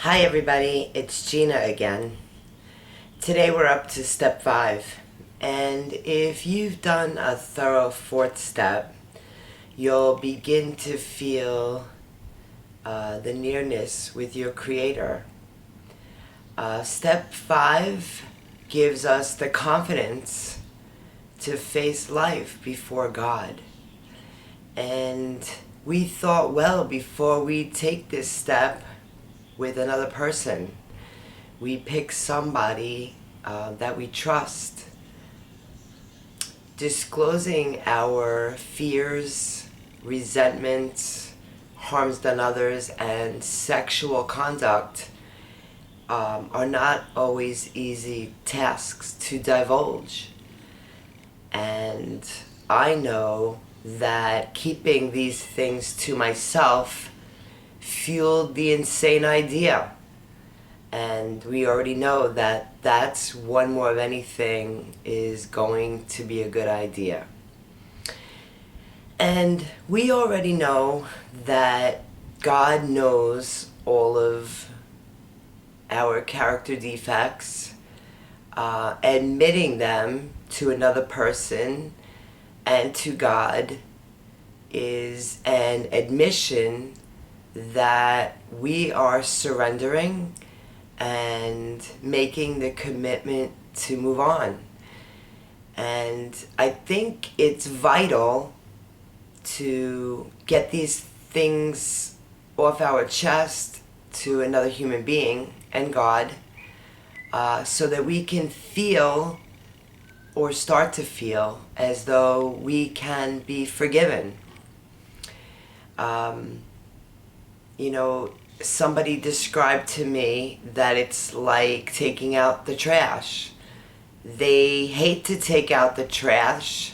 Hi everybody, it's Gina again. Today we're up to step 5, and if you've done a thorough fourth step, you'll begin to feel the nearness with your Creator. Step 5 gives us the confidence to face life before God. And we thought, well, before we take this step with another person, we pick somebody that we trust. Disclosing our fears, resentments, harms done others, and sexual conduct are not always easy tasks to divulge. And I know that keeping these things to myself fueled the insane idea. And we already know that that's one more of anything is going to be a good idea. And we already know that God knows all of our character defects. Admitting them to another person and to God is an admission that we are surrendering and making the commitment to move on. And I think it's vital to get these things off our chest to another human being and God, so that we can feel or start to feel as though we can be forgiven. Somebody described to me that it's like taking out the trash. They hate to take out the trash,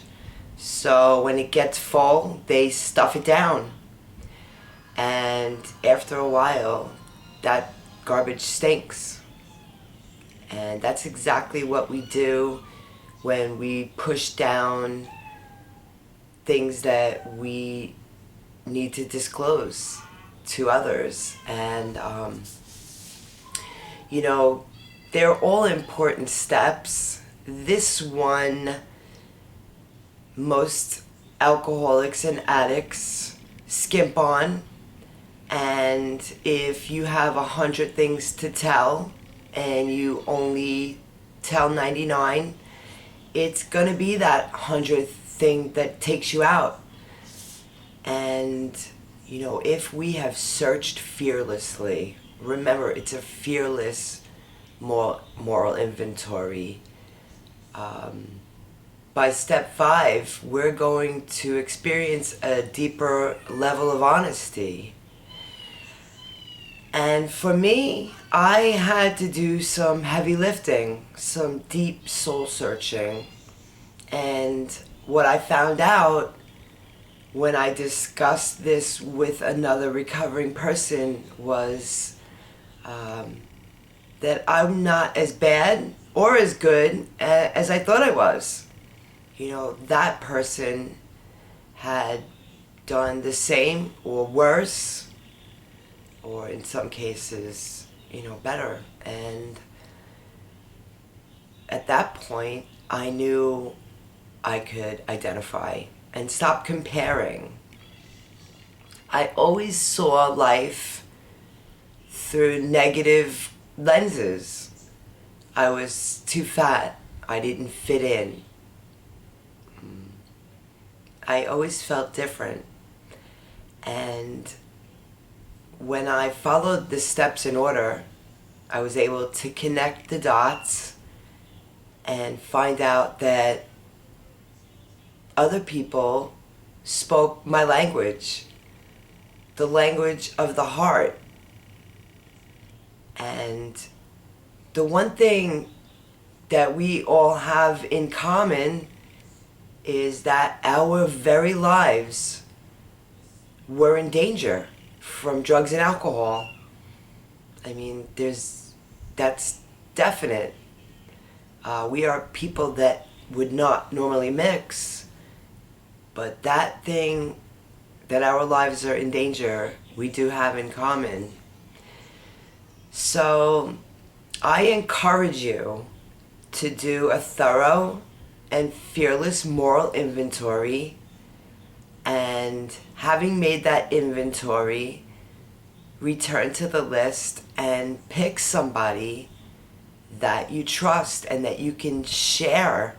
so when it gets full, they stuff it down. And after a while, that garbage stinks. And that's exactly what we do when we push down things that we need to disclose to others. And they're all important steps. This one, most alcoholics and addicts skimp on. And if you have 100 things to tell and you only tell 99, it's going to be that 100th thing that takes you out. And if we have searched fearlessly, remember, it's a fearless moral inventory. By step 5, we're going to experience a deeper level of honesty. And for me, I had to do some heavy lifting, some deep soul searching. And what I found out when I discussed this with another recovering person was that I'm not as bad or as good as I thought I was. That person had done the same or worse, or in some cases, better. And at that point, I knew I could identify and stop comparing. I always saw life through negative lenses. I was too fat. I didn't fit in. I always felt different. And when I followed the steps in order, I was able to connect the dots and find out that other people spoke my language, the language of the heart. And the one thing that we all have in common is that our very lives were in danger from drugs and alcohol. I mean, that's definite. We are people that would not normally mix. But that thing that our lives are in danger, we do have in common. So I encourage you to do a thorough and fearless moral inventory, and having made that inventory, return to the list and pick somebody that you trust and that you can share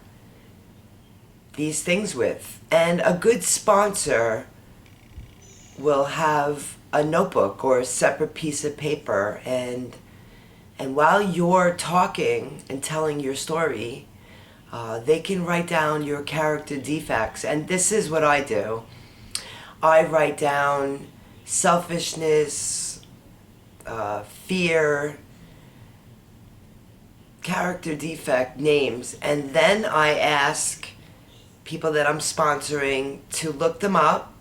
these things with. And a good sponsor will have a notebook or a separate piece of paper, and while you're talking and telling your story, they can write down your character defects. And this is what I do. I write down selfishness, fear, character defect names, and then I ask people that I'm sponsoring to look them up,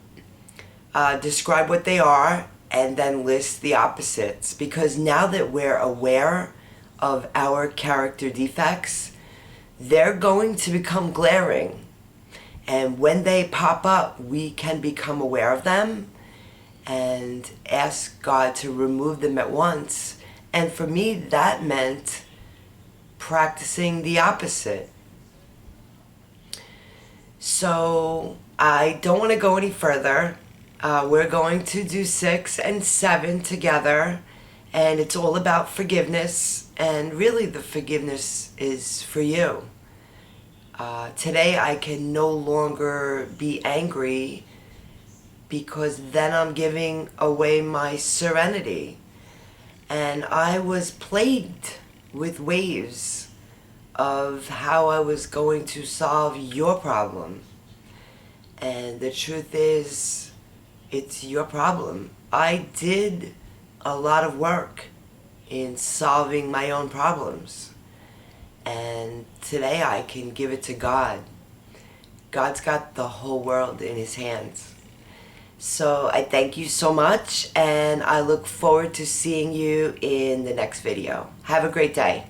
describe what they are, and then list the opposites. Because now that we're aware of our character defects, they're going to become glaring. And when they pop up, we can become aware of them and ask God to remove them at once. And for me, that meant practicing the opposite. So I don't want to go any further. We're going to do 6 and 7 together, and it's all about forgiveness, and really the forgiveness is for you. Today I can no longer be angry, because then I'm giving away my serenity. And I was plagued with waves of how I was going to solve your problem. And the truth is, it's your problem. I did a lot of work in solving my own problems. And today I can give it to God. God's got the whole world in his hands. So I thank you so much, and I look forward to seeing you in the next video. Have a great day.